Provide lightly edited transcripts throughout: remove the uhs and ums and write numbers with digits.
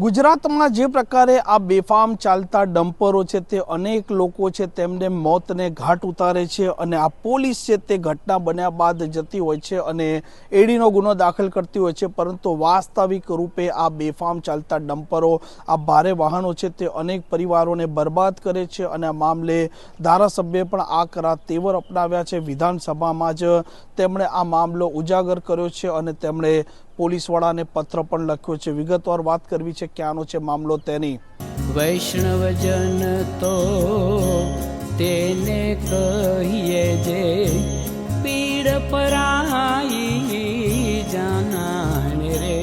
ગુજરાતમાં જે પ્રકારે આ બેફામ ચાલતા ડમ્પરો છે તે અનેક લોકો છે તેમને મોતને ઘાટ ઉતારે છે અને આ પોલીસ છે તે ઘટના બન્યા બાદ જતી હોય છે અને એડીનો ગુનો દાખલ કરતી હોય છે, પરંતુ વાસ્તવિક રૂપે આ બેફામ ચાલતા ડમ્પરો, આ ભારે વાહનો છે તે અનેક પરિવારોને બરબાદ કરે છે અને આ મામલે ધારાસભ્યે પણ આકરા તેવર અપનાવ્યા છે। વિધાનસભામાં જ તેમણે આ મામલો ઉજાગર કર્યો છે અને તેમણે પોલીસ વડાને પત્ર પણ લખ્યો છે। વિગતવાર વાત કરવી છે ક્યાંનો છે મામલો તેની। વૈષ્ણવજન તો તેને કહીએ જે પીડ પરાઈ જાનાને રે।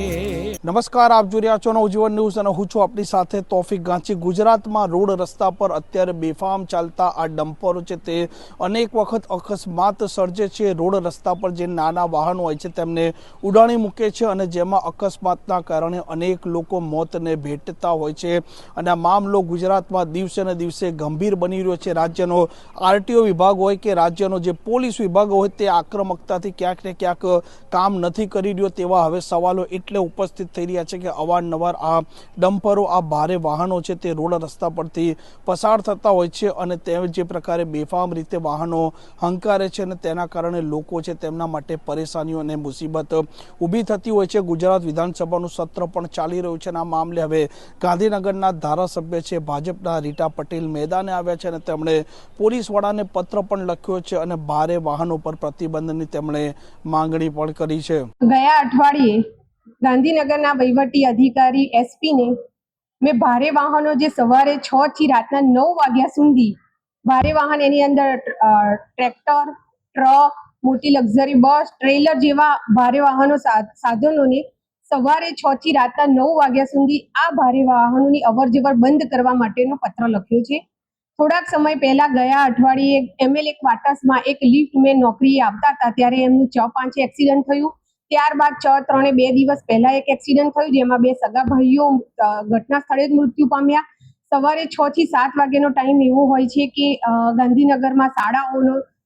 નમસ્કાર, આપ જોઈ રહ્યા છો નવજીવન ન્યૂઝ અને હું છું આપની સાથે તોફિક ગાંચી। ગુજરાતમાં રોડ રસ્તા પર અત્યારે બેફામ ચાલતા આ ડમ્પરો છે તે અનેક વખત અકસ્માત સર્જે છે। રોડ રસ્તા પર જે નાના વાહનો હોય છે તેમને ઉડાણી મૂકે છે અને જેમાં અકસ્માતના કારણે અનેક લોકો મોતને ભેટતા હોય છે અને આ મામલો ગુજરાતમાં દિવસે ને દિવસે ગંભીર બની રહ્યો છે। રાજ્યનો આરટીઓ વિભાગ હોય કે રાજ્યનો જે પોલીસ વિભાગ હોય તે આક્રમકતાથી ક્યાંક ને ક્યાંક કામ નથી કરી રહ્યો તેવા હવે સવાલો એટલે ઉપસ્થિત થઈ રહ્યા છે કે અવારનવાર આ ડમ્પરો, આ ભારે વાહનો છે તે રોડ રસ્તા પરથી પસાર થતા હોય છે અને તે જે પ્રકારે બેફામ રીતે વાહનો હંકારે છે અને તેના કારણે લોકો છે તેમના માટે પરેશાનીઓ અને મુસીબત ઊભી થતી હોય છે। ગુજરાત વિધાનસભાનું સત્ર પણ ચાલી રહ્યું છે અને આ મામલે હવે ગાંધીનગરના ધારાસભ્ય છે ભાજપના રીટા પટેલ મેદાને આવ્યા છે અને તેમણે પોલીસ વડાને પત્ર પણ લખ્યો છે અને ભારે વાહનો પર પ્રતિબંધની તેમણે માંગણી પણ કરી છે। ગયા અઠવાડિયે ગાંધીનગરના વહીવટી અધિકારી એસપીને મેં ભારે વાહનો જે સવારે 6 થી રાતના 9 વાગ્યા સુધી ભારે વાહન, એની અંદર ટ્રેક્ટર, ટ્રક, મોટી લક્ઝરી બસ, ટ્રેલર જેવા ભારે વાહનો સાધનોને સવારે 6 થી રાતના 9 વાગ્યા સુધી આ ભારે વાહનોની અવરજવર બંધ કરવા માટેનો પત્ર લખ્યો છે। થોડાક સમય પહેલા ગયા અઠવાડિયે એમએલએ ક્વાર્ટર્સમાં એક લિફ્ટમેન નોકરીએ આવતા હતા ત્યારે એમનું 6-5 એક્સિડન્ટ થયું। ત્યારબાદ 3 દિવસ પહેલા એક એક્સિડન્ટ થયું જેમાં 2 સગા ભાઈઓ ઘટના સ્થળે જ મૃત્યુ પામ્યા। સવારે 6 થી 7 વાગ્યાનો ટાઈમ એવો હોય છે કે ગાંધીનગરમાં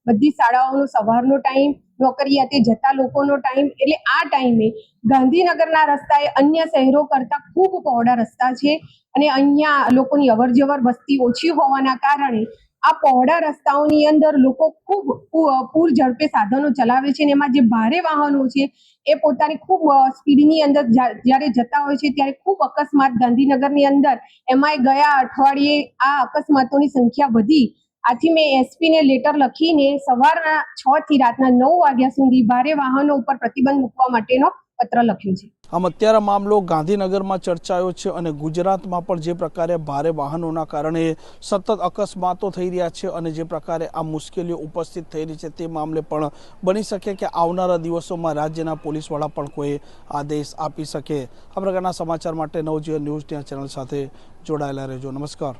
બધી શાળાઓનો સવારનો ટાઈમ, નોકરિયાતે જતા લોકોનો ટાઈમ, એટલે આ ટાઈમે ગાંધીનગરના રસ્તાએ અન્ય શહેરો કરતા ખૂબ પહોળા રસ્તા છે અને અહીંયા લોકોની અવરજવર વસ્તી ઓછી હોવાના કારણે આ પહોળા રસ્તાઓની અંદર લોકો ખૂબ પૂર ઝડપે સાધનો ચલાવે છે અને એમાં જે ભારે વાહનો છે એ પોતાની ખૂબ સ્પીડની અંદર જ્યારે જતા હોય છે ત્યારે ખૂબ અકસ્માત ગાંધીનગરની અંદર, એમાંય ગયા અઠવાડિયે આ અકસ્માતોની સંખ્યા વધી। આથી મેં એસપીને લેટર લખીને સવારના 6 થી રાતના 9 વાગ્યા સુધી ભારે વાહનો ઉપર પ્રતિબંધ મૂકવા માટેનો પત્ર લખ્યો છે। આમ અત્યારે મામલો ગાંધીનગરમાં ચર્ચાયો છે અને ગુજરાતમાં પણ જે પ્રકારે ભારે વાહનોના કારણે સતત અકસ્માતો થઈ રહ્યા છે અને જે પ્રકારે આ મુશ્કેલીઓ ઉપસ્થિત થઈ રહી છે તે મામલે પણ બની શકે કે આવનારા દિવસોમાં રાજ્યના પોલીસ વડા પણ કોઈ આદેશ આપી શકે। આ પ્રકારના સમાચાર માટે નવજીવન ન્યૂઝની ચેનલ સાથે જોડાયેલા રહેજો। નમસ્કાર।